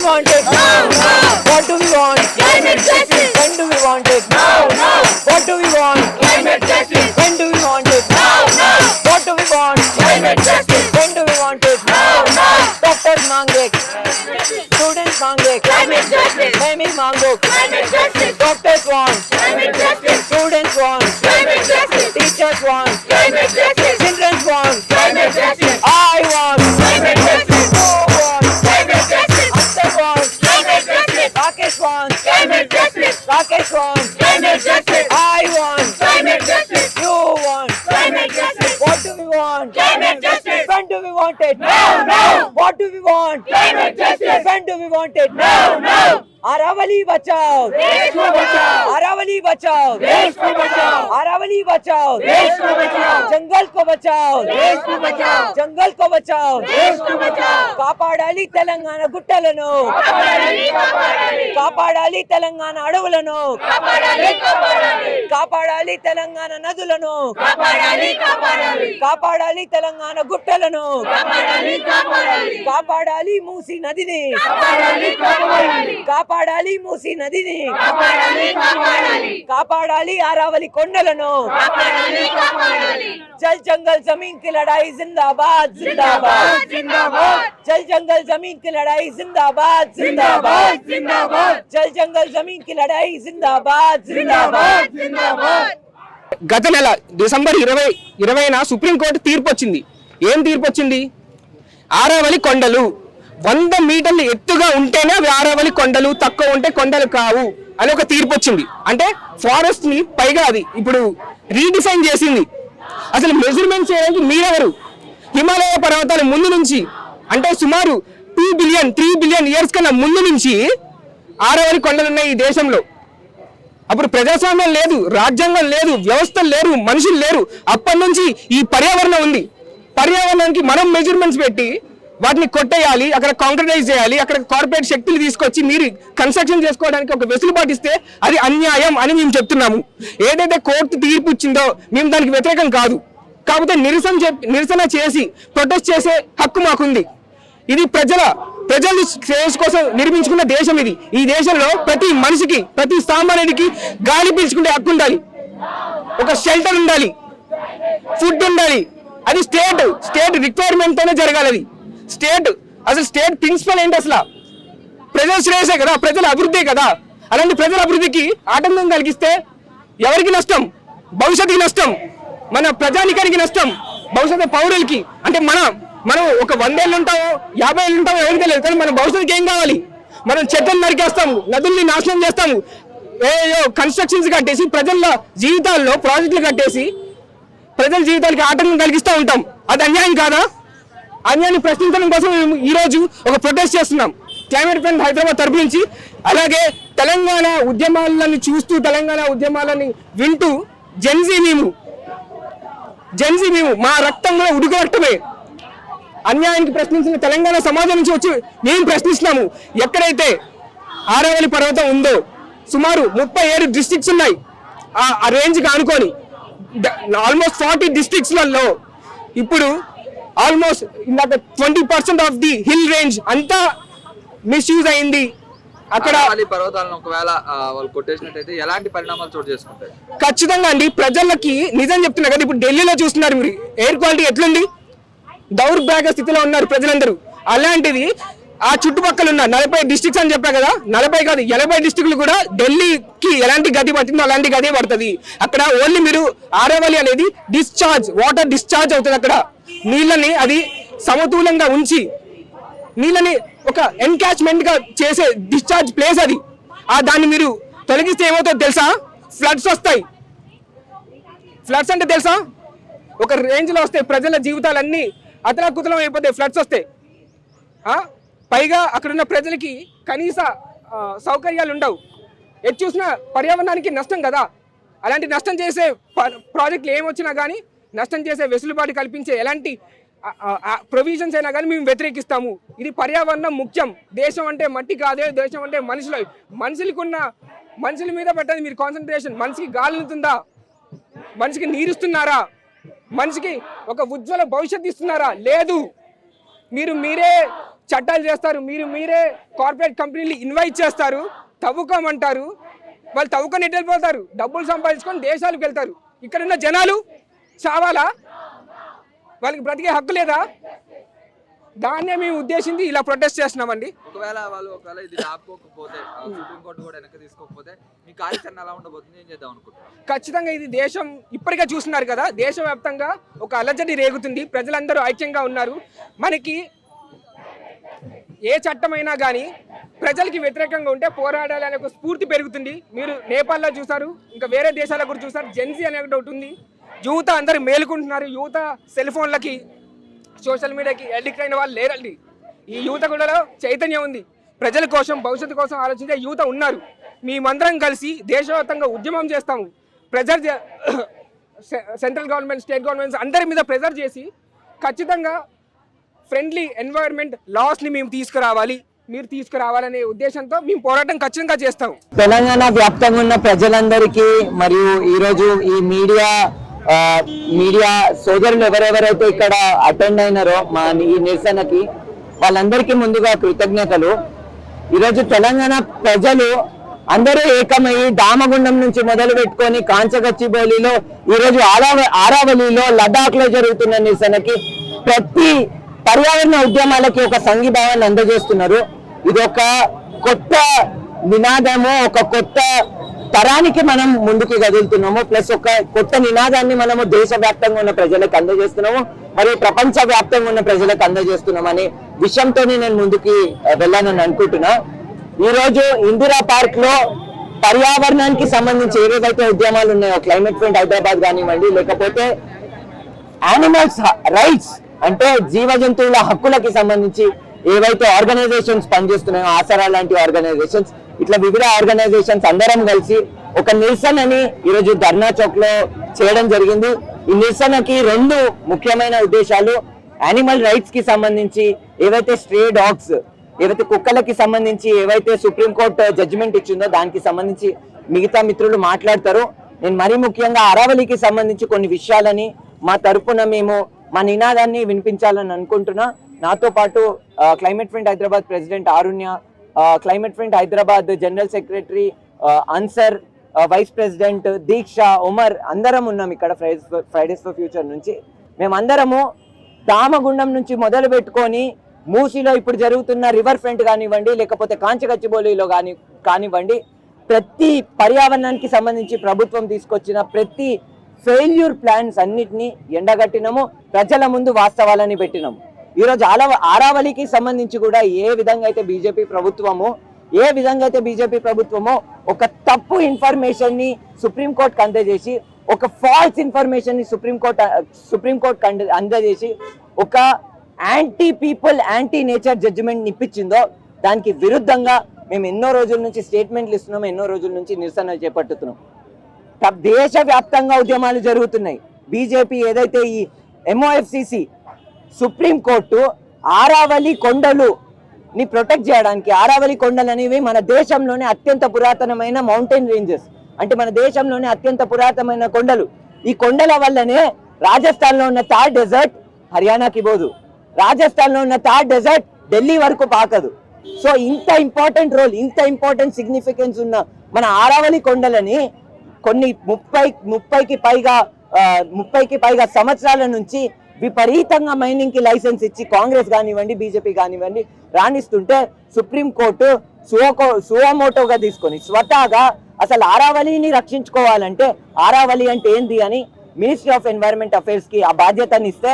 want it? No, no. What do we want? Climate justice. When do we want it? No, no. What do we want? Climate justice. When do we want it? No, no. What do we want? Climate justice. When do we want it? No, no. Doctors मांगे, students मांगे, Climate justice. मैं भी मांगो. Climate justice. Doctors want, Climate justice. students want, Climate justice. teachers want, Climate justice. children want, Climate justice. I want, Climate justice. you want, Climate justice. Akshay want, Climate justice. Rakesh want, Climate justice. Rakesh want, Climate justice. I want, Climate justice. you want. Climate justice. What do we want? Climate justice. When do we want it? No, no. What do we want? Climate justice. When do we want it? No, no. Aravalli बचाओ, देश को बचाओ. अरावली बचाओ, देश को बचाओ. अरावली बचाओ, देश को बचाओ. जंगल को बचाओ, देश को बचाओ. जंगल को बचाओ, देश को बचाओ. కాపాడాలి తెలంగాణ గుట్టలను, కాపాడాలి, కాపాడాలి. కాపాడాలి తెలంగాణ అడవులను, కాపాడాలి, కాపాడాలి. కాపాడాలి తెలంగాణ నదులను, కాపాడాలి, కాపాడాలి. కాపాడాలి తెలంగాణ గుట్టలను, కాపాడాలి, కాపాడాలి. కాపాడాలి మూసీ నదిని, కాపాడాలి, కాపాడాలి. కాపాడాలి మూసీ నదిని, కాపాడాలి, కాపాడాలి. కాపాడాలి అరావలి కొండలను. కాపాడాలి, కాపాడాలి. जल जंगल जमीन की लड़ाई जिंदाबाद जिंदाबाद, जिंदाबाद. जल जंगल जमीन की लड़ाई जिंदाबाद जिंदाबाद, जिंदाबाद. जल जंगल जमीन की लड़ाई जिंदाबाद जिंदाबाद. जिंदाबाद. గత నెల డిసెంబర్ 2020న సుప్రీంకోర్టు తీర్పు వచ్చింది. ఏం తీర్పు వచ్చింది? ఆరావళి కొండలు 100 మీటర్లు ఎత్తుగా ఉంటేనే అవి ఆరావళి కొండలు, తక్కువ ఉంటే కొండలు కావు అని ఒక తీర్పు వచ్చింది. అంటే ఫారెస్ట్ ని పైగా అది ఇప్పుడు రీడిఫైన్ చేసింది. అసలు మెజర్మెంట్ చేయడానికి మీరెవరు? హిమాలయ పర్వతాల ముందు నుంచి అంటే సుమారు 3 బిలియన్ ఇయర్స్ కన్నా ముందు నుంచి ఆరావళి కొండలు ఉన్నాయి ఈ దేశంలో. అప్పుడు ప్రజాస్వామ్యం లేదు, రాజ్యాంగం లేదు, వ్యవస్థలు లేరు, మనుషులు లేరు. అప్పటి నుంచి ఈ పర్యావరణం ఉంది. పర్యావరణానికి మనం మెజర్మెంట్స్ పెట్టి వాటిని కొట్టేయాలి, అక్కడ కాంక్రిటైజ్ చేయాలి, అక్కడ కార్పొరేట్ శక్తులు తీసుకొచ్చి మీరు కన్స్ట్రక్షన్ చేసుకోవడానికి ఒక వెసులుబాటు ఇస్తే అది అన్యాయం అని మేము చెప్తున్నాము. ఏదైతే కోర్టు తీర్పు ఇచ్చిందో మేము దానికి వ్యతిరేకం కాదు. కాకపోతే నిరసన చేసి ప్రొటెస్ట్ చేసే హక్కు మాకుంది. ఇది ప్రజల శ్రేయస్ కోసం నిర్మించుకున్న దేశం ఇది. ఈ దేశంలో ప్రతి మనిషికి, ప్రతి సామాన్యుడికి గాలి పీల్చుకునే హక్కు ఉండాలి, ఒక షెల్టర్ ఉండాలి, ఫుడ్ ఉండాలి. అది స్టేట్ రిక్వైర్మెంట్ తోనే జరగాలి. అది అసలు స్టేట్ ప్రిన్సిపల్ ఏంటి? అసలు ప్రజల శ్రేయసే కదా, ప్రజల అభివృద్ధి కదా. అలాంటి ప్రజల అభివృద్ధికి ఆటంకం కలిగిస్తే ఎవరికి నష్టం? భవిష్యత్తుకి నష్టం, మన ప్రజానికానికి నష్టం, భవిష్యత్తు పౌరులకి. అంటే మనం ఒక 100 ఏళ్ళు ఉంటామో 50 ఏళ్ళు ఉంటామో ఎవరికి తెలియదు, కానీ మన భవిష్యత్తుకి ఏం కావాలి? మనం చెట్లను నరికేస్తాము, నదుల్ని నాశనం చేస్తాము, కన్స్ట్రక్షన్స్ కట్టేసి ప్రజల జీవితాల్లో ప్రాజెక్టులు కట్టేసి ప్రజల జీవితాలకి ఆటంకం కలిగిస్తూ ఉంటాం. అది అన్యాయం కాదా? అన్యాయాన్ని ప్రశ్నించడం కోసం మేము ఈరోజు ఒక ప్రొటెస్ట్ చేస్తున్నాం క్లైమేట్ ఫ్రంట్ హైదరాబాద్ తరపు నుంచి. అలాగే తెలంగాణ ఉద్యమాలను చూస్తూ, తెలంగాణ ఉద్యమాలని వింటూ జెన్జీ మేము మా రక్తంలో ఉడుకు రక్తమే. అన్యాయానికి ప్రశ్నించిన తెలంగాణ సమాజం నుంచి వచ్చి మేము ప్రశ్నిస్తున్నాము. ఎక్కడైతే ఆరావళి పర్వతం ఉందో సుమారు 37 డిస్ట్రిక్ట్స్ ఉన్నాయి. ఆ రేంజ్కి ఆనుకొని ఆల్మోస్ట్ 40 డిస్ట్రిక్ట్స్లలో ఇప్పుడు almost 20% of the hill range అంతా మిస్యూజ్ అయింది. అక్కడ పర్వతాలను ఒకవేళ వాళ్ళు కొట్టేసినట్టయితే ఎలాంటి పరిణామాలు చోటు చేసుకుంటాయి? ఖచ్చితంగా అండి. ప్రజలకి నిజం చెప్తున్నా కదా, ఇప్పుడు ఢిల్లీలో చూస్తున్నారు మీరు ఎయిర్ క్వాలిటీ ఎట్లుంది, దౌర్భాగ్య స్థితిలో ఉన్నారు ప్రజలందరూ. అలాంటిది ఆ చుట్టుపక్కల ఉన్న 40 డిస్ట్రిక్ట్స్ అని చెప్పా కదా, 40 కాదు 80 డిస్ట్రిక్ట్లు కూడా ఢిల్లీకి ఎలాంటి గతి పడుతుందో అలాంటి గతి పడుతుంది. అక్కడ ఓన్లీ మీరు ఆరావళి అనేది వాటర్ డిశ్చార్జ్ అవుతుంది. అక్కడ నీళ్ళని అది సమతూలంగా ఉంచి నీళ్ళని ఒక ఎన్కాచ్మెంట్ గా చేసే డిశ్చార్జ్ ప్లేస్ అది. దాన్ని మీరు తొలగిస్తే ఏమవుతుందో తెలుసా? ఫ్లడ్స్ వస్తాయి. ఫ్లడ్స్ అంటే తెలుసా? ఒక రేంజ్ లో వస్తాయి, ప్రజల జీవితాలన్నీ అతలాకుతలం అయిపోతాయి ఫ్లడ్స్ వస్తాయి. పైగా అక్కడున్న ప్రజలకి కనీస సౌకర్యాలు ఉండవు. ఎటు చూసినా పర్యావరణానికి నష్టం కదా. అలాంటి నష్టం చేసే ప్రాజెక్టులు ఏమొచ్చినా కానీ, నష్టం చేసే వెసులుబాటు కల్పించే ఎలాంటి ప్రొవిజన్స్ అయినా కానీ మేము వ్యతిరేకిస్తాము. ఇది పర్యావరణం ముఖ్యం. దేశం అంటే మట్టి కాదే, దేశం అంటే మనుషులు. మనుషుల మీద పెట్టండి మీరు కాన్సన్ట్రేషన్. మనిషికి గాలి ఉంటుందా? మనిషికి నీరుస్తున్నారా? మనిషికి ఒక ఉజ్వల భవిష్యత్తు ఇస్తున్నారా? లేదు. మీరే చట్టాలు చేస్తారు, మీరే కార్పొరేట్ కంపెనీలు ఇన్వైట్ చేస్తారు, తవ్వుకోమంటారు, వాళ్ళు తవ్వుకొని ఎటు వెళ్ళిపోతారు, డబ్బులు సంపాదించుకొని దేశాలకు వెళ్తారు. ఇక్కడున్న జనాలు చావాలా? వాళ్ళకి బ్రతికే హక్కు లేదా? దాన్నే మేము ఉద్దేశించి ఇలా ప్రొటెస్ట్ చేస్తున్నామండి. ఒకవేళ ఇది ఆపుకోకపోతే, సుప్రీంకోర్టు కూడా వెనక్కి తీసుకోకపోతే మీ కార్యాచరణ ఎలా ఉండబోతుంది, ఏం చేద్దాం అనుకుంటున్నాం? ఖచ్చితంగా ఇది దేశం ఇప్పటికే చూస్తున్నారు కదా, దేశవ్యాప్తంగా ఒక అలజడి రేగుతుంది, ప్రజలందరూ ఐక్యంగా ఉన్నారు. మనకి ఏ చట్టమైనా కానీ ప్రజలకి వ్యతిరేకంగా ఉంటే పోరాడాలి అనే ఒక స్ఫూర్తి పెరుగుతుంది. మీరు నేపాల్లో చూసారు, ఇంకా వేరే దేశాల్లో కూడా చూసారు. జెన్సీ అనే ఒకటి ఉంది. యువత అందరూ మేలుకుంటున్నారు. యువత సెల్ ఫోన్లకి, సోషల్ మీడియాకి అడిక్ట్ అయిన వాళ్ళు లేరండి. ఈ యువత కూడా చైతన్యం ఉంది. ప్రజల కోసం, భవిష్యత్తు కోసం ఆలోచించే యువత ఉన్నారు. మేమందరం కలిసి దేశవ్యాప్తంగా ఉద్యమం చేస్తాము. Pressure central government, state governments అందరి మీద ప్రెజర్ చేసి ఖచ్చితంగా ఫ్రెండ్లీ ఎన్వైరన్మెంట్ లాస్ని మేము మీరు తీసుకురావాలనే ఉద్దేశంతో మేము పోరాటం ఖచ్చితంగా చేస్తాం. తెలంగాణ వ్యాప్తంగా ఉన్న ప్రజలందరికీ మరియు ఈరోజు ఈ మీడియా సోదరులు ఎవరెవరైతే ఇక్కడ అటెండ్ అయినారో మా ఈ నిరసనకి, వాళ్ళందరికీ ముందుగా కృతజ్ఞతలు. ఈరోజు తెలంగాణ ప్రజలు అందరూ ఏకమయ్యి దామగుండం నుంచి మొదలు పెట్టుకొని కాంచగచ్చిబౌలిలో, ఈరోజు ఆరావళిలో, లడాక్ లో జరుగుతున్న నిరసనకి ప్రతి పర్యావరణ ఉద్యమాలకి ఒక సంఘీభావాన్ని అందజేస్తున్నారు. ఇది ఒక కొత్త నినాదము, ఒక కొత్త తరానికి మనం ముందుకు కదులుతున్నాము. ప్లస్ ఒక కొత్త నినాదాన్ని మనము దేశవ్యాప్తంగా ఉన్న ప్రజలకు అందజేస్తున్నాము, మరియు ప్రపంచ వ్యాప్తంగా ఉన్న ప్రజలకు అందజేస్తున్నాం అనే విషయంతో నేను ముందుకి వెళ్ళానని అనుకుంటున్నా. ఈ రోజు ఇందిరా పార్క్ లో పర్యావరణానికి సంబంధించి ఏవేవైతే ఉద్యమాలు ఉన్నాయో, క్లైమేట్ ఫ్రంట్ హైదరాబాద్ కానివ్వండి, లేకపోతే యానిమల్స్ రైట్స్ అంటే జీవ జంతువుల హక్కులకి సంబంధించి ఏవైతే ఆర్గనైజేషన్స్ పనిచేస్తున్నాయో, ఆసరా లాంటి ఆర్గనైజేషన్స్, ఇట్లా వివిధ ఆర్గనైజేషన్స్ అందరం కలిసి ఒక నిరసనని ఈరోజు ధర్నా చౌక్ లో చేయడం జరిగింది. ఈ నిరసనకి 2 ముఖ్యమైన ఉద్దేశాలు. యానిమల్ రైట్స్ కి సంబంధించి ఏవైతే స్ట్రే డాగ్స్, ఏవైతే కుక్కలకి సంబంధించి ఏవైతే సుప్రీంకోర్టు జడ్జిమెంట్ ఇచ్చిందో దానికి సంబంధించి మిగతా మిత్రులు మాట్లాడతారు. నేను మరీ ముఖ్యంగా అరావళికి సంబంధించి కొన్ని విషయాలని మా తరపున మేము మా నినాదాన్ని వినిపించాలని అనుకుంటున్నా. నాతో పాటు climate front Hyderabad president Arunya, climate front Hyderabad general secretary Ansar, vice president Diksha, Umar అందరం ఉన్నాం ఇక్కడ ఫ్రైడేస్ ఫర్ ఫ్యూచర్ నుంచి. మేమందరము దామగుండం నుంచి మొదలు పెట్టుకొని మూసీలో ఇప్పుడు జరుగుతున్న రివర్ ఫ్రంట్ కానివ్వండి, లేకపోతే కాంచగచ్చిబౌలిలో కానివ్వండి, ప్రతి పర్యావరణానికి సంబంధించి ప్రభుత్వం తీసుకొచ్చిన ప్రతి ఫెయిల్యూర్ ప్లాన్స్ అన్నిటినీ ఎండగట్టినాము, ప్రజల ముందు వాస్తవాలని పెట్టినాము. ఈరోజు ఆరావళికి సంబంధించి కూడా ఏ విధంగా అయితే బీజేపీ ప్రభుత్వమో ఒక తప్పు ఇన్ఫర్మేషన్ ని సుప్రీంకోర్టుకు అందజేసి, ఒక ఫాల్స్ ఇన్ఫర్మేషన్ ని సుప్రీంకోర్టుకు అందజేసి ఒక anti people, anti nature judgement ఇప్పించిందో దానికి విరుద్ధంగా మేము ఎన్నో రోజుల నుంచి స్టేట్మెంట్లు ఇస్తున్నాము, ఎన్నో రోజుల నుంచి నిరసన చేపట్టుతున్నాం. దేశవ్యాప్తంగా ఉద్యమాలు జరుగుతున్నాయి. బీజేపీ ఏదైతే ఈ MOFCC సుప్రీంకోర్టు ఆరావళి కొండలుని ప్రొటెక్ట్ చేయడానికి, ఆరావళి కొండలు అనేవి మన దేశంలోనే అత్యంత పురాతనమైన మౌంటైన్ రేంజెస్, అంటే మన దేశంలోనే అత్యంత పురాతనమైన కొండలు. ఈ కొండల వల్లనే రాజస్థాన్ లో ఉన్న థార్ డెజర్ట్ హర్యానాకి పోదు, రాజస్థాన్ లో ఉన్న థార్ డెజర్ట్ ఢిల్లీ వరకు పాకదు. సో ఇంత ఇంపార్టెంట్ రోల్, ఇంత ఇంపార్టెంట్ సిగ్నిఫికెన్స్ ఉన్న మన ఆరావళి కొండలని కొన్ని 30కి పైగా సంవత్సరాల నుంచి విపరీతంగా మైనింగ్ కి లైసెన్స్ ఇచ్చి కాంగ్రెస్ కానివ్వండి, బీజేపీ కానివ్వండి రాణిస్తుంటే సుప్రీంకోర్టు సువమోటోగా తీసుకొని స్వతహాగా అసలు ఆరావళిని రక్షించుకోవాలంటే ఆరావళి అంటే ఏంది అని మినిస్ట్రీ ఆఫ్ ఎన్వైరన్మెంట్ అఫైర్స్ కి ఆ బాధ్యతని ఇస్తే,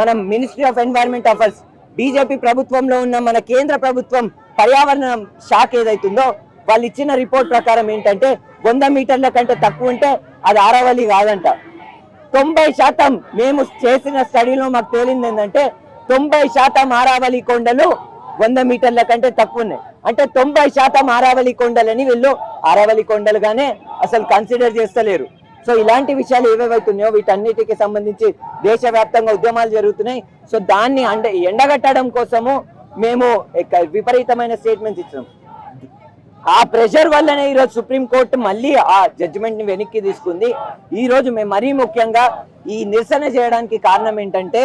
మనం ministry of environment affairs BJP ప్రభుత్వంలో ఉన్న మన కేంద్ర ప్రభుత్వం పర్యావరణ శాఖ ఏదైతుందో వాళ్ళు ఇచ్చిన రిపోర్ట్ ప్రకారం ఏంటంటే 100 మీటర్ల కంటే తక్కువ ఉంటే అది ఆరావళి కాదంట. 90% మేము చేసిన స్టడీలో మాకు తేలింది ఏంటంటే 90% ఆరావళి కొండలు 100 మీటర్ల కంటే తక్కువ ఉన్నాయి. అంటే 90% ఆరావళి కొండలని వీళ్ళు ఆరావళి కొండలుగానే అసలు కన్సిడర్ చేస్తలేరు. సో ఇలాంటి విషయాలు ఏవేవైతున్నాయో వీటన్నిటికి సంబంధించి దేశవ్యాప్తంగా ఉద్యమాలు జరుగుతున్నాయి. సో దాన్ని ఎండగట్టడం కోసము మేము విపరీతమైన స్టేట్మెంట్స్ ఇచ్చినాం. ఆ ప్రెషర్ వల్లనే ఈరోజు సుప్రీంకోర్టు మళ్ళీ ఆ జడ్జిమెంట్ ని వెనక్కి తీసుకుంది. ఈ రోజు మేము మరీ ముఖ్యంగా ఈ నిరసన చేయడానికి కారణం ఏంటంటే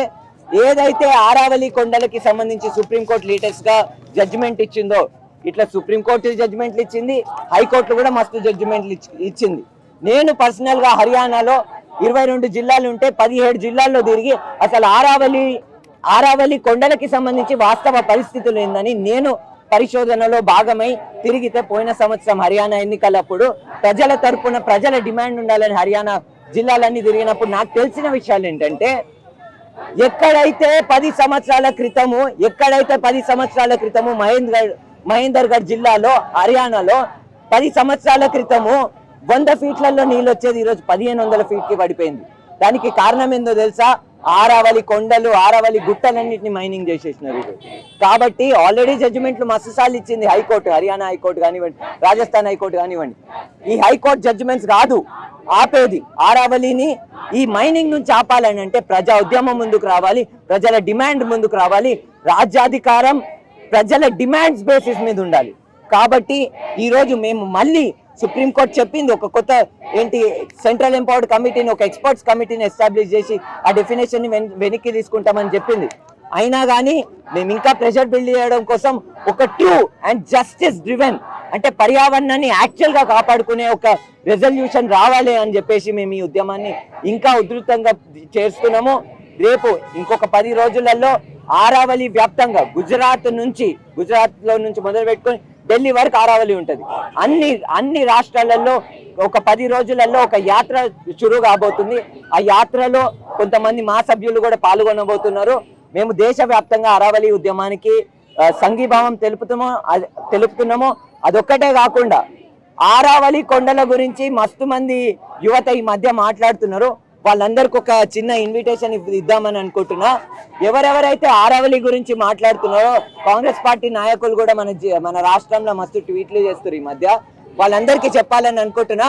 ఏదైతే ఆరావళి కొండలకి సంబంధించి సుప్రీంకోర్టు లేటెస్ట్ గా జడ్జిమెంట్ ఇచ్చిందో, ఇట్లా సుప్రీంకోర్టు జడ్జిమెంట్లు ఇచ్చింది, హైకోర్టు కూడా మస్తు జడ్జిమెంట్లు ఇచ్చింది. నేను పర్సనల్ గా హర్యానాలో 22 జిల్లాలు ఉంటే 17 జిల్లాల్లో తిరిగి అసలు ఆరావళి కొండలకి సంబంధించి వాస్తవ పరిస్థితులు ఏందని నేను పరిశోధనలో భాగమై తిరిగితే, పోయిన సంవత్సరం హర్యానా ఎన్నికలప్పుడు ప్రజల తరపున ప్రజల డిమాండ్ ఉండాలని హర్యానా జిల్లాలన్నీ తిరిగినప్పుడు నాకు తెలిసిన విషయాలు ఏంటంటే, ఎక్కడైతే 10 సంవత్సరాల క్రితము మహేందర్గఢ్ జిల్లాలో హర్యానాలో 10 సంవత్సరాల క్రితము 100 ఫీట్లలో నీళ్ళు వచ్చేది ఈరోజు 1500 ఫీట్కి పడిపోయింది. దానికి కారణం ఏందో తెలుసా? ఆరావళి కొండలు, ఆరావళి గుట్టలన్నింటినీ మైనింగ్ చేసేసినారు. కాబట్టి ఆల్రెడీ జడ్జిమెంట్లు మస్తు సార్లు ఇచ్చింది హైకోర్టు, హర్యానా హైకోర్టు కానివ్వండి, రాజస్థాన్ హైకోర్టు కానివ్వండి. ఈ హైకోర్టు జడ్జిమెంట్స్ కాదు ఆపేది. ఆరావళిని ఈ మైనింగ్ నుంచి ఆపాలని అంటే ప్రజా ఉద్యమం ముందుకు రావాలి, ప్రజల డిమాండ్ ముందుకు రావాలి, రాజ్యాధికారం ప్రజల డిమాండ్స్ బేసిస్ మీద ఉండాలి. కాబట్టి ఈరోజు మేము మళ్ళీ సుప్రీంకోర్టు చెప్పింది, ఒక కొత్త సెంట్రల్ ఎంపవర్డ్ కమిటీని, ఒక ఎక్స్పర్ట్స్ కమిటీని ఎస్టాబ్లిష్ చేసి ఆ డెఫినేషన్ ని వెనక్కి తీసుకుంటామని చెప్పింది. అయినా కానీ మేము ఇంకా ప్రెషర్ బిల్డ్ చేయడం కోసం ఒక ట్రూ అండ్ జస్టిస్ డ్రివెన్, అంటే పర్యావరణాన్ని యాక్చువల్ గా కాపాడుకునే ఒక రెజల్యూషన్ రావాలి అని చెప్పేసి మేము ఈ ఉద్యమాన్ని ఇంకా ఉధృతంగా చేస్తున్నాము. రేపు ఇంకొక 10 రోజులలో ఆరావళి వ్యాప్తంగా గుజరాత్ లో నుంచి మొదలు పెట్టుకొని ఢిల్లీ వరకు ఆరావళి ఉంటుంది. అన్ని రాష్ట్రాలలో ఒక 10 రోజులలో ఒక యాత్ర చురువు కాబోతుంది. ఆ యాత్రలో కొంతమంది మా సభ్యులు కూడా పాల్గొనబోతున్నారు. మేము దేశవ్యాప్తంగా ఆరావళి ఉద్యమానికి సంఘీభావం తెలుపుతున్నాము. అదొక్కటే కాకుండా ఆరావళి కొండల గురించి మస్తు మంది యువత ఈ మధ్య మాట్లాడుతున్నారు. వాళ్ళందరికీ ఒక చిన్న ఇన్విటేషన్ ఇద్దామని అనుకుంటున్నా. ఎవరెవరైతే ఆరావళి గురించి మాట్లాడుతున్నారో, కాంగ్రెస్ పార్టీ నాయకులు కూడా మన రాష్ట్రంలో మస్తు ట్వీట్లు చేస్తారు ఈ మధ్య, వాళ్ళందరికీ చెప్పాలని అనుకుంటున్నా.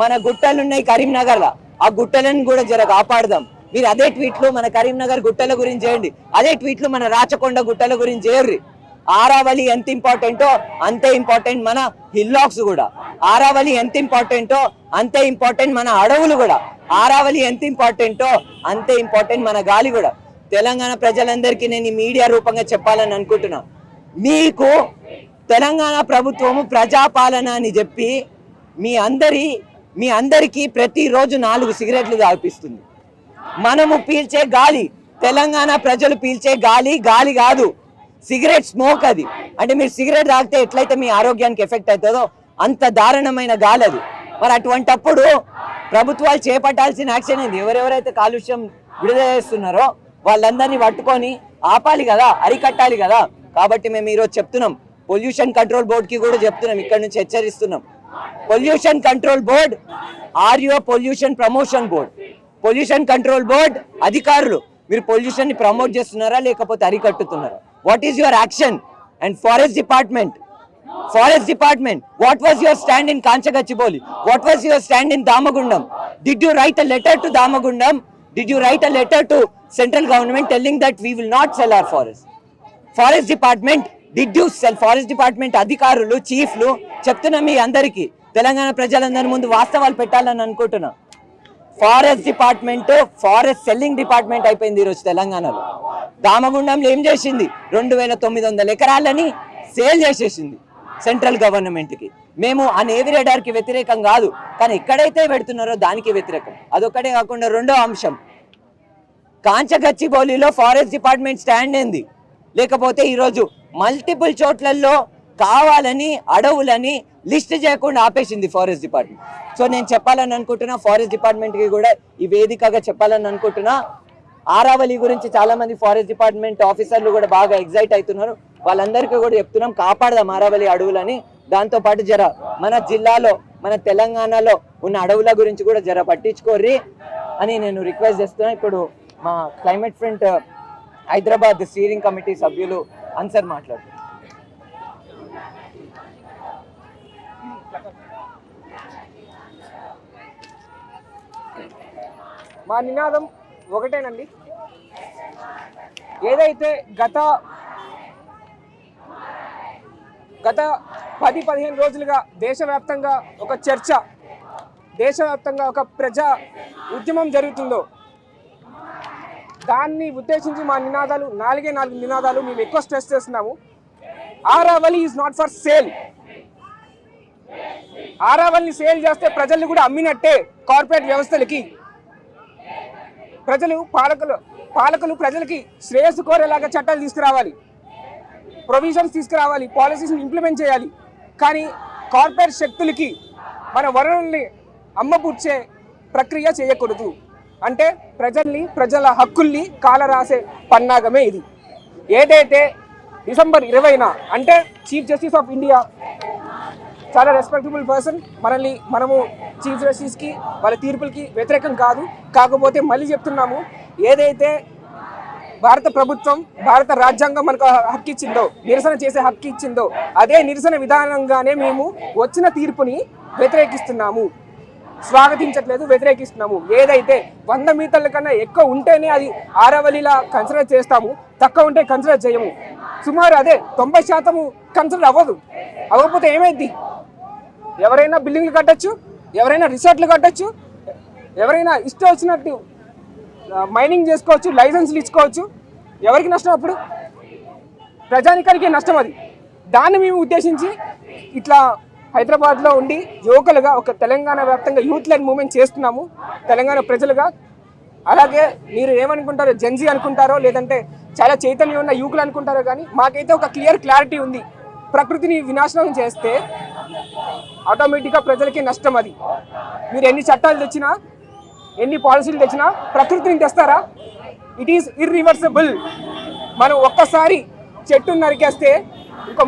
మన గుట్టలు ఉన్నాయి కరీంనగర్లో, ఆ గుట్టలను కూడా జర కాపాడదాం. మీరు అదే ట్వీట్లు మన కరీంనగర్ గుట్టల గురించి చేయండి, అదే ట్వీట్లు మన రాచకొండ గుట్టల గురించి చేయర్రి. ఆరావళి ఎంత ఇంపార్టెంటో అంతే ఇంపార్టెంట్ మన హిల్లాక్స్ కూడా. ఆరావళి ఎంత ఇంపార్టెంటో అంతే ఇంపార్టెంట్ మన అడవులు కూడా. ఆరావళి ఎంత ఇంపార్టెంటో అంతే ఇంపార్టెంట్ మన గాలి కూడా. తెలంగాణ ప్రజలందరికీ నేను ఈ మీడియా రూపంగా చెప్పాలని అనుకుంటున్నా, మీకు తెలంగాణ ప్రభుత్వము ప్రజాపాలన అని చెప్పి మీ అందరికీ ప్రతిరోజు 4 సిగరెట్లు తాగిపిస్తుంది. మనము పీల్చే గాలి, తెలంగాణ ప్రజలు పీల్చే గాలి కాదు, సిగరెట్ స్మోక్. అది అంటే మీరు సిగరెట్ తాగితే ఎట్లయితే మీ ఆరోగ్యానికి ఎఫెక్ట్ అవుతుందో అంత దారుణమైన గాలి అది. మరి అటువంటప్పుడు ప్రభుత్వాలు చేపట్టాల్సిన యాక్షన్ ఏంది? ఎవరెవరైతే కాలుష్యం విడుదల చేస్తున్నారో వాళ్ళందరినీ పట్టుకొని ఆపాలి కదా, అరికట్టాలి కదా. కాబట్టి మేము ఈరోజు చెప్తున్నాం, పొల్యూషన్ కంట్రోల్ బోర్డుకి కూడా చెప్తున్నాం, ఇక్కడ నుంచి హెచ్చరిస్తున్నాం. Pollution control board are your pollution promotion board. Pollution control board అధికారులు, మీరు పొల్యూషన్ ని ప్రమోట్ చేస్తున్నారా లేకపోతే అరికట్టుతున్నారా? What is your action? And forest department, what was your stand in Kanchagachiboli? What was your stand in Damagundam? Did you write a letter to Damagundam? Did you write a letter to central government telling that we will not sell our forest? Forest department, did you sell? Forest department అధికారులు, చీఫ్లు చెప్తున్నా మీ అందరికీ, తెలంగాణ ప్రజలందరి ముందు వాస్తవాలు పెట్టాలని అనుకుంటున్నా. Forest department forest selling department అయిపోయింది ఈరోజు తెలంగాణలో. దామగుండంలో ఏం చేసింది? 2900 ఎకరాలని సేల్ చేసేసింది సెంట్రల్ గవర్నమెంట్కి. మేము ఆ నేవీ రేడార్కి వ్యతిరేకం కాదు, కానీ ఎక్కడైతే పెడుతున్నారో దానికి వ్యతిరేకం. అదొక్కటే కాకుండా రెండో అంశం, కాంచగచ్చిబౌలిలో ఫారెస్ట్ డిపార్ట్మెంట్ స్టాండ్ ఏంది? లేకపోతే ఈరోజు మల్టిపుల్ చోట్లలో కావాలని అడవులని లిస్ట్ చేయకుండా ఆపేసింది ఫారెస్ట్ డిపార్ట్మెంట్. సో నేను చెప్పాలని అనుకుంటున్నా, ఫారెస్ట్ డిపార్ట్మెంట్కి కూడా ఈ వేదికగా చెప్పాలని అనుకుంటున్నా. ఆరావళి గురించి చాలా మంది ఫారెస్ట్ డిపార్ట్మెంట్ ఆఫీసర్లు కూడా బాగా ఎగ్జైట్ అవుతున్నారు. వాళ్ళందరికీ కూడా చెప్తున్నాం, కాపాడదాం ఆరావళి అడవులని. దాంతోపాటు జర మన జిల్లాలో, మన తెలంగాణలో ఉన్న అడవుల గురించి కూడా జర పట్టించుకోర్రి అని నేను రిక్వెస్ట్ చేస్తున్నా. ఇప్పుడు మా climate front Hyderabad steering committee సభ్యులు అన్సర్ మాట్లాడుతున్నారు. మా నినాదం ఒకటేనండి, ఏదైతే గత 10-15 రోజులుగా దేశవ్యాప్తంగా ఒక చర్చ, దేశవ్యాప్తంగా ఒక ప్రజా ఉద్యమం జరుగుతుందో, దాన్ని ఉద్దేశించి మా నినాదాలు 4 నినాదాలు మేము ఎక్కువ స్ట్రెస్ చేస్తున్నాము. Aravalli is not for sale. ఆరావళిని సేల్ చేస్తే ప్రజల్ని కూడా అమ్మినట్టే కార్పొరేట్ వ్యవస్థలకి. పాలకులు ప్రజలకి శ్రేయస్సు కోరేలాగా చట్టాలు తీసుకురావాలి, ప్రొవిజన్స్ తీసుకురావాలి, పాలసీస్ని ఇంప్లిమెంట్ చేయాలి. కానీ కార్పొరేట్ శక్తులకి మన వనరుల్ని అమ్మపుచ్చే ప్రక్రియ చేయకూడదు. అంటే ప్రజల హక్కుల్ని కాలరాసే పన్నాగమే ఇది. ఏదైతే డిసెంబర్ 20న అంటే చీఫ్ జస్టిస్ ఆఫ్ ఇండియా చాలా రెస్పెక్టబుల్ పర్సన్, మనము చీఫ్ జస్టిస్కి వాళ్ళ తీర్పులకి వ్యతిరేకం కాదు. కాకపోతే మళ్ళీ చెప్తున్నాము, ఏదైతే భారత ప్రభుత్వం భారత రాజ్యాంగం మనకు హక్కు ఇచ్చిందో, నిరసన చేసే హక్కు ఇచ్చిందో, అదే నిరసన విధానంగానే మేము వచ్చిన తీర్పుని వ్యతిరేకిస్తున్నాము, స్వాగతించట్లేదు, వ్యతిరేకిస్తున్నాము. ఏదైతే 100 మీటర్ల కన్నా ఎక్కువ ఉంటేనే అది ఆరావళిలా కన్సిడర్ చేస్తాము, తక్కువ ఉంటే కన్సిడర్ చేయము. సుమారు అదే 90% కన్సిడర్ అవ్వకపోతే ఏమైంది? ఎవరైనా బిల్డింగ్లు కట్టచ్చు, ఎవరైనా రిసార్ట్లు కట్టచ్చు, ఎవరైనా ఇష్టం వచ్చినట్టు మైనింగ్ చేసుకోవచ్చు, లైసెన్స్లు ఇచ్చుకోవచ్చు. ఎవరికి నష్టం? అప్పుడు ప్రజానికానికి నష్టం. అది దాన్ని మేము ఉద్దేశించి ఇట్లా హైదరాబాద్లో ఉండి యువకులుగా ఒక తెలంగాణ వ్యాప్తంగా యూత్ లైన్ మూవ్మెంట్ చేస్తున్నాము, తెలంగాణ ప్రజలుగా. అలాగే మీరు ఏమనుకుంటారో, జెన్జీ అనుకుంటారో, లేదంటే చాలా చైతన్యం ఉన్న యువకులు అనుకుంటారో, కానీ మాకైతే ఒక క్లారిటీ ఉంది. ప్రకృతిని వినాశనం చేస్తే ఆటోమేటిక్గా ప్రజలకి నష్టం. అది మీరు ఎన్ని చట్టాలు తెచ్చినా, ఎన్ని పాలసీలు తెచ్చినా ప్రకృతిని తెస్తారా? It is irreversible. మనం ఒక్కసారి చెట్టును నరికేస్తే ఇంకో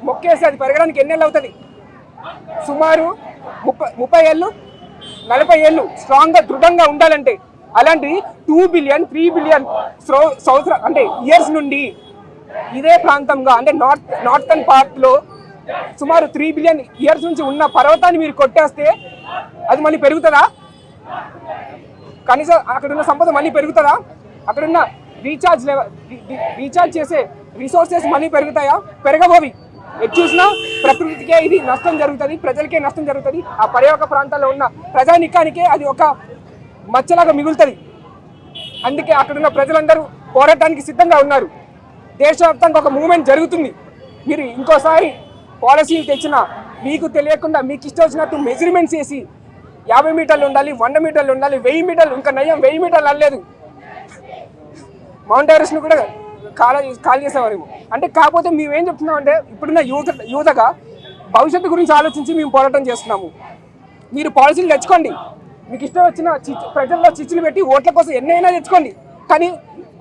మొక్కేసి అది పెరగడానికి ఎన్నేళ్ళు అవుతుంది? సుమారు 30 ఏళ్ళు, 40 ఏళ్ళు స్ట్రాంగ్గా దృఢంగా ఉండాలంటే. అలాంటి 2 బిలియన్ 3 బిలియన్ సంవత్సరం అంటే ఇయర్స్ నుండి ఇదే ప్రాంతంగా అంటే నార్థన్ పార్ట్లో సుమారు 3 బిలియన్ ఇయర్స్ నుంచి ఉన్న పర్వతాన్ని మీరు కొట్టేస్తే అది మళ్ళీ పెరుగుతుందా? కనీసం అక్కడున్న సంపద మళ్ళీ పెరుగుతుందా? అక్కడున్న రీఛార్జ్ చేసే రిసోర్సెస్ మళ్ళీ పెరుగుతాయా? పెరగబోవి. ఎటు చూసినా ప్రకృతికే ఇది నష్టం జరుగుతుంది, ప్రజలకే నష్టం జరుగుతుంది. ఆ పర్యావరణ ప్రాంతాల్లో ఉన్న ప్రజానికానికే అది ఒక మచ్చలాగా మిగులుతుంది. అందుకే అక్కడున్న ప్రజలందరూ పోరాటానికి సిద్ధంగా ఉన్నారు. దేశవ్యాప్తంగా ఒక మూవ్మెంట్ జరుగుతుంది. మీరు ఇంకోసారి పాలసీలు తెచ్చినా మీకు తెలియకుండా మీకు ఇష్టం వచ్చినట్టు మెజర్మెంట్స్ చేసి 50 మీటర్లు ఉండాలి, 100 మీటర్లు ఉండాలి, 1000 మీటర్లు, ఇంకా నయం 1000 మీటర్లు అనలేదు, మౌంట్ ఎవరెస్ట్ను కూడా కాల్ చేసేవారేమో. అంటే కాకపోతే మేమేం చెప్తున్నాం అంటే, ఇప్పుడున్న యువతగా భవిష్యత్తు గురించి ఆలోచించి మేము పోరాటం చేస్తున్నాము. మీరు పాలసీలు తెచ్చుకోండి, మీకు ఇష్టం వచ్చిన ప్రజల్లో చిచ్చులు పెట్టి ఓట్ల కోసం ఎన్నైనా తెచ్చుకోండి, కానీ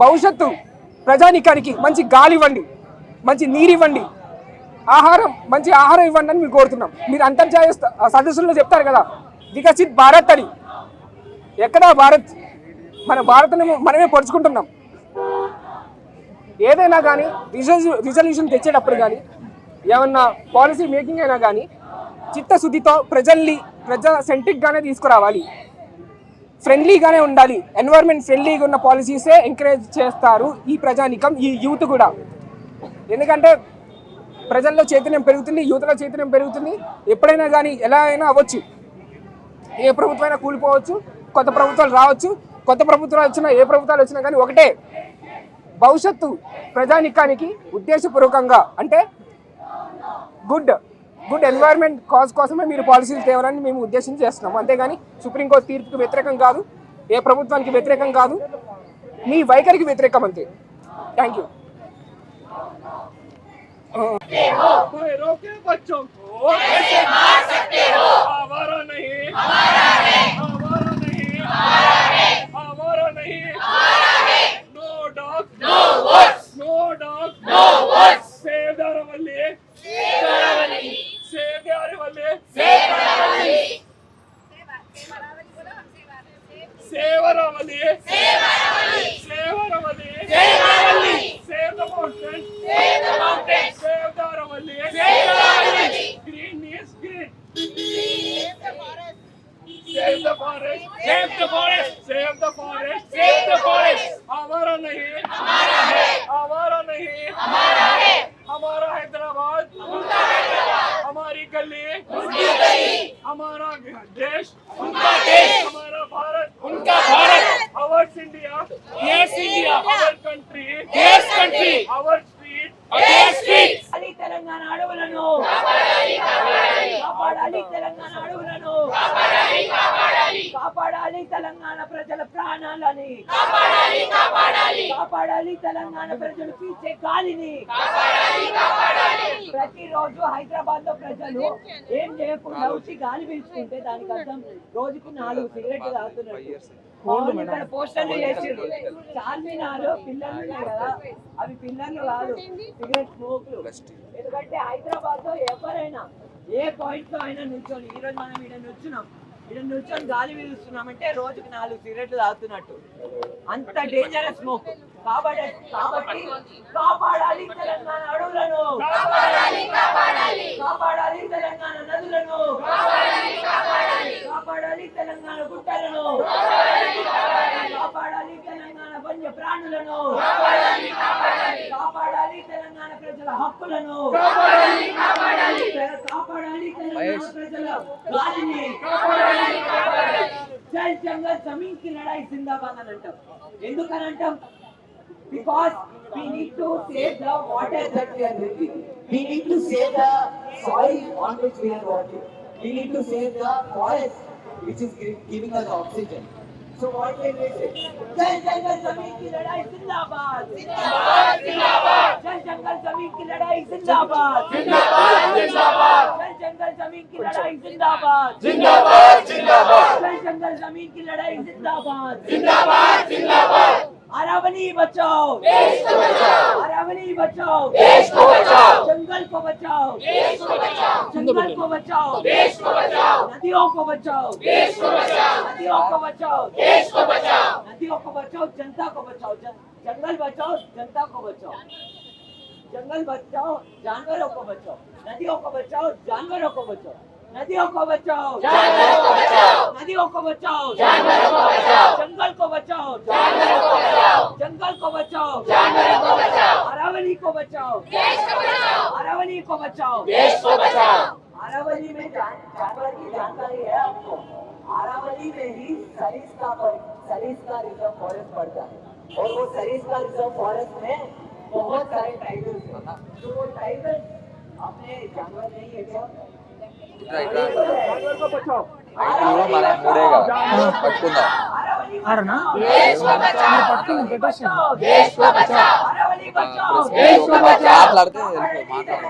భవిష్యత్తు ప్రజానికానికి మంచి గాలి ఇవ్వండి, మంచి నీరు ఇవ్వండి, మంచి ఆహారం ఇవ్వండి అని మేము కోరుతున్నాం. మీరు అంతర్జాతీయ సదస్సుల్లో చెప్తారు కదా, వికసిత్ భారత్ అని. ఎక్కడా భారత్? మన భారత్ని మనమే పొడుచుకుంటున్నాం. ఏదైనా కానీ రిజల్యూషన్ తెచ్చేటప్పుడు కానీ, ఏమన్నా పాలసీ మేకింగ్ అయినా కానీ చిత్తశుద్ధితో ప్రజా సెంట్రిక్గానే తీసుకురావాలి, ఫ్రెండ్లీగానే ఉండాలి. ఎన్వైర్న్మెంట్ ఫ్రెండ్లీగా ఉన్న పాలసీసే ఎంకరేజ్ చేస్తారు ఈ ప్రజానికం, ఈ యూత్ కూడా. ఎందుకంటే ప్రజల్లో చైతన్యం పెరుగుతుంది, యూత్లో చైతన్యం పెరుగుతుంది. ఎప్పుడైనా కానీ ఎలా అయినా అవ్వచ్చు, ఏ ప్రభుత్వమైనా కూలిపోవచ్చు, కొత్త ప్రభుత్వాలు రావచ్చు. కొత్త ప్రభుత్వాలు వచ్చినా, ఏ ప్రభుత్వాలు వచ్చినా కానీ ఒకటే, భవిష్యత్తు ప్రజానికానికి ఉద్దేశపూర్వకంగా అంటే గుడ్ ఎన్వైర్న్మెంట్ కాజ్ కోసమే మీరు పాలసీలు తేవాలని మేము ఉద్దేశించి చేస్తున్నాము. అంతేగాని సుప్రీంకోర్టు తీర్పుకి వ్యతిరేకం కాదు, ఏ ప్రభుత్వానికి వ్యతిరేకం కాదు, మీ వైఖరికి వ్యతిరేకం అంతే. Thank you. हमारा नहीं, हमारा हैदराबाद, हमारी गली, हमारा देश, हमारा Bharat, ours India, yes India, our country, yes country, our street, yes street. Telangana అడవులను కాపాడాలి తెలంగాణ అడవులను కాపాడాలి తెలంగాణ ప్రజల ప్రాణాలని కాపాడాలి తెలంగాణ ప్రజలు పీల్చే గాలిని ప్రతిరోజు హైదరాబాద్ లో ప్రజలు ఏం చేయకుండా వచ్చి గాలి పీల్చుకుంటే దానికి అర్థం రోజుకు 4 సిగరెట్లు తాగుతున్నారు. ఇక్కడ పోస్టర్లు చేసిండ్రు చార్మినార్ పిల్లలు ఉన్నాయి కదా, అవి పిల్లలు కాదు, సిగరెట్ స్మోక్లు. ఎందుకంటే హైదరాబాద్ లో ఎవరైనా ఏ పాయింట్ లో అయినా నిల్చొని, ఈ రోజు మనం ఇక్కడ నిల్చొని గాలి పీలుస్తున్నామంటే రోజుకి 4 సిగరెట్లు తాగుతున్నట్టు. అంత డేంజరస్ స్మోక్. కాబట్టి కాపాడాలి తెలంగాణ అడవులను, కాపాడాలి తెలంగాణ నదులను, కాపాడాలి తెలంగాణ గుట్టలను, కాపాడాలి తెలంగాణ వన్య ప్రాణులను, కాపాడాలి తెలంగాణ ప్రజల హక్కులను, కాపాడాలి తెలంగాణ ప్రజల గాలిని. జల్ జంగల్ జమీన్ కి లడాయి జిందాబాద్ అని అంటాం. ఎందుకని అంటాం? Because we need to save the water that we are drinking. We need to save the soil on which we are walking. We need to save the forest which is giving us oxygen. So what can we say? Jal Jangal Zameen ki ladai zindabad. Zindabad, zindabad. Jal Jangal Zameen ki ladai zindabad. Zindabad, zindabad. Jal Jangal Zameen ki ladai zindabad. जिंदाबाद जिंदाबाद Jal Jangal Zameen ki ladai zindabad. जिंदाबाद जिंदाबाद अरावली बचाओ, देश को बचाओ, अरावली बचाओ, देश को बचाओ, जंगल को बचाओ, देश को बचाओ, जंगल को बचाओ, देश को बचाओ, नदियों को बचाओ, देश को बचाओ, नदियों को बचाओ, देश को बचाओ, नदियों को बचाओ, जनता को बचाओ, जंगल बचाओ, जनता को बचाओ, जंगल बचाओ, जानवरों को बचाओ, नदियों को बचाओ, जानवरों को बचाओ, नदियों को बचाओ, जानवरों को बचाओ, नदियों को बचाओ, जानवरों को बचाओ, जंगल को बचाओ, जानवरों को बचाओ, जंगल को बचाओ, जानवरों को बचाओ, अरावली को बचाओ, देश को बचाओ, अरावली को बचाओ, देश को बचाओ। अरावली में जानवर की जानकारी है आपको? अरावली में ही सरिस्का रिजर्व फॉरेस्ट पड़ता है और वो सरिस्का रिजर्व फॉरेस्ट में बहुत सारे टाइगर्स हैं। तो वो टाइगर्स अपने जानवर नहीं है क्या? जानवर को बचाओ। మన మూడేగా పట్టుకుందాం. अरावली देश को बचाओ, देश को बचाओ, अरावली बचाओ, देश को बचाओ। మాట్లాడితే మాట్లాడాలి.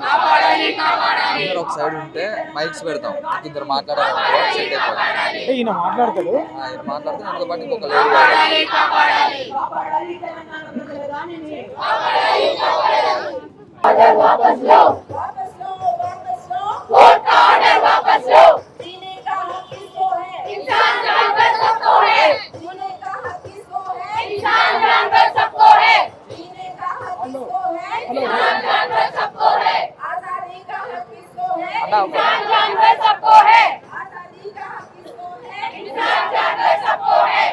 कापाडाली कापाडाली అందరూ ఒక సైడ్ ఉంటే మైక్స్ పెడతాం. ఇద్దరు మాట్లాడాలనుకో సెట్ అయిపోతుంది. ఈయన మాట్లాడతాడు. ఆయన మాట్లాడితే నాతో పాటు ఇంకొక లేడీ మాట్లాడాలి. कापाडाली కాపాడాలి తెలంగాణ ప్రజల గాలిని. वापस लो, वोट का ऑर्डर वापस लो। जीने का हक किसको है? इंसान जानवर सबको है, जीने का हक किसको है? इंसान जानवर सबको है, जीने का हक किसको है? इंसान जानवर सबको है, आजादी का हक किसको है? इंसान जानवर सबको है, आजादी का हक किसको है? इंसान जानवर सबको है।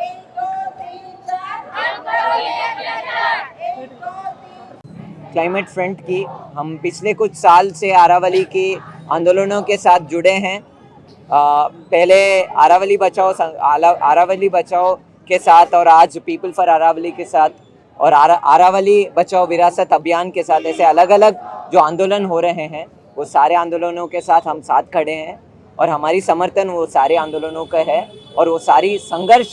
1 2 3 4 हम करो ये अत्याचार। 1 2 3 क्लाइमेट फ्रंट की हम पिछले कुछ साल से अरावली की आंदोलनों के साथ जुड़े हैं। पहले अरावली बचाओ के साथ और आज पीपल फॉर अरावली के साथ और अरावली बचाओ विरासत अभियान के साथ ऐसे अलग अलग जो आंदोलन हो रहे हैं वो सारे आंदोलनों के साथ हम साथ खड़े हैं और हमारी समर्थन वो सारे आंदोलनों का है। और वो सारी संघर्ष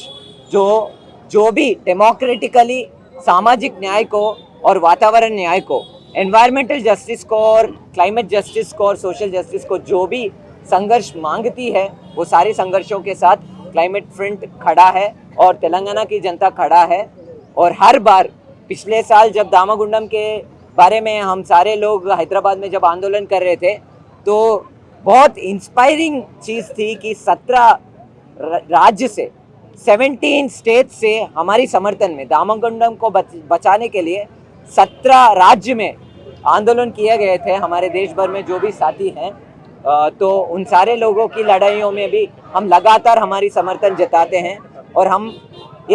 जो भी डेमोक्रेटिकली सामाजिक न्याय को और वातावरण न्याय को, एनवायरमेंटल जस्टिस को और क्लाइमेट जस्टिस को और सोशल जस्टिस को जो भी संघर्ष मांगती है वो सारे संघर्षों के साथ क्लाइमेट फ्रंट खड़ा है और तेलंगाना की जनता खड़ा है। और हर बार पिछले साल जब दामागुंडम के बारे में हम सारे लोग हैदराबाद में जब आंदोलन कर रहे थे तो बहुत इंस्पायरिंग चीज़ थी कि 17 राज्य से 17 स्टेट से हमारी समर्थन में दामागुंडम को बचाने के लिए 17 राज्य में आंदोलन किए गए थे हमारे देश भर में जो भी साथी हैं। तो उन सारे लोगों की लड़ाइयों में भी हम लगातार हमारी समर्थन जताते हैं और हम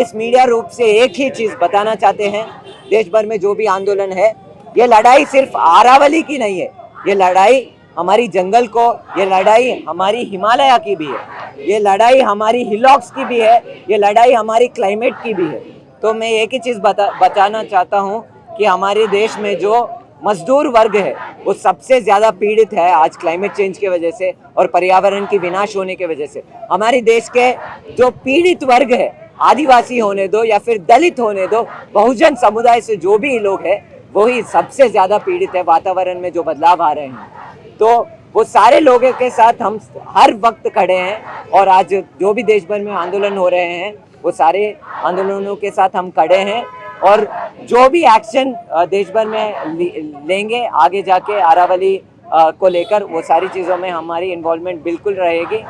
इस मीडिया रूप से एक ही चीज़ बताना चाहते हैं, देश भर में जो भी आंदोलन है ये लड़ाई सिर्फ अरावली की नहीं है, ये लड़ाई हमारी जंगल को, ये लड़ाई हमारी हिमालय की भी है, ये लड़ाई हमारी हिलॉक्स की भी है, ये लड़ाई हमारी क्लाइमेट की भी है। तो मैं एक ही चीज़ बताना चाहता हूँ कि हमारे देश में जो मजदूर वर्ग है वो सबसे ज़्यादा पीड़ित है आज क्लाइमेट चेंज की वजह से और पर्यावरण की विनाश होने की वजह से। हमारे देश के जो पीड़ित वर्ग है, आदिवासी होने दो या फिर दलित होने दो, बहुजन समुदाय से जो भी लोग हैं वही सबसे ज़्यादा पीड़ित है वातावरण में जो बदलाव आ रहे हैं। तो वो सारे लोगों के साथ हम हर वक्त खड़े हैं और आज जो भी देश भर में आंदोलन हो रहे हैं वो सारे आंदोलनों के साथ हम खड़े हैं और जो भी एक्शन देश भर में लेंगे आगे जाके अरावली को लेकर, वो सारी चीज़ों में हमारी इन्वॉल्वमेंट बिल्कुल रहेगी।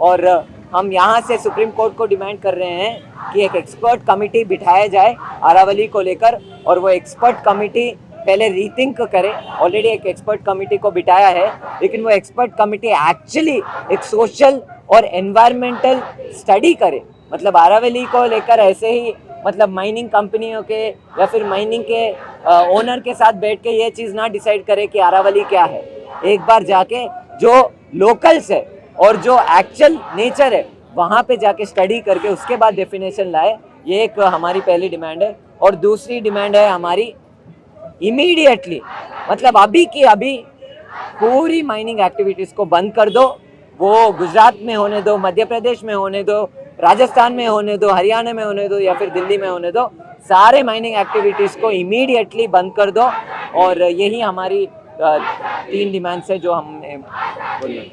और हम यहाँ से सुप्रीम कोर्ट को डिमांड कर रहे हैं कि एक एक्सपर्ट कमेटी बिठाया जाए अरावली को लेकर और वो एक्सपर्ट कमेटी पहले रीथिंक करे। ऑलरेडी एक एक्सपर्ट कमेटी को बिठाया है, लेकिन वो एक्सपर्ट कमेटी एक्चुअली एक सोशल और एनवायरमेंटल स्टडी करे। मतलब अरावली को लेकर ऐसे ही मतलब माइनिंग कंपनियों के या फिर माइनिंग के ओनर के साथ बैठ के ये चीज़ ना डिसाइड करे कि अरावली क्या है। एक बार जाके जो लोकल्स है और जो एक्चुअल नेचर है वहाँ पे जाके स्टडी करके उसके बाद डेफिनेशन लाए। ये एक हमारी पहली डिमांड है। और दूसरी डिमांड है हमारी इमीडिएटली, मतलब अभी की अभी पूरी माइनिंग एक्टिविटीज़ को बंद कर दो। वो गुजरात में होने दो, मध्य प्रदेश में होने दो, राजस्थान में होने दो, हरियाणा में होने दो या फिर दिल्ली में होने दो, सारे माइनिंग एक्टिविटीज़ को इमीडिएटली बंद कर दो। और यही हमारी 3 डिमांड्स है जो हमने बोली।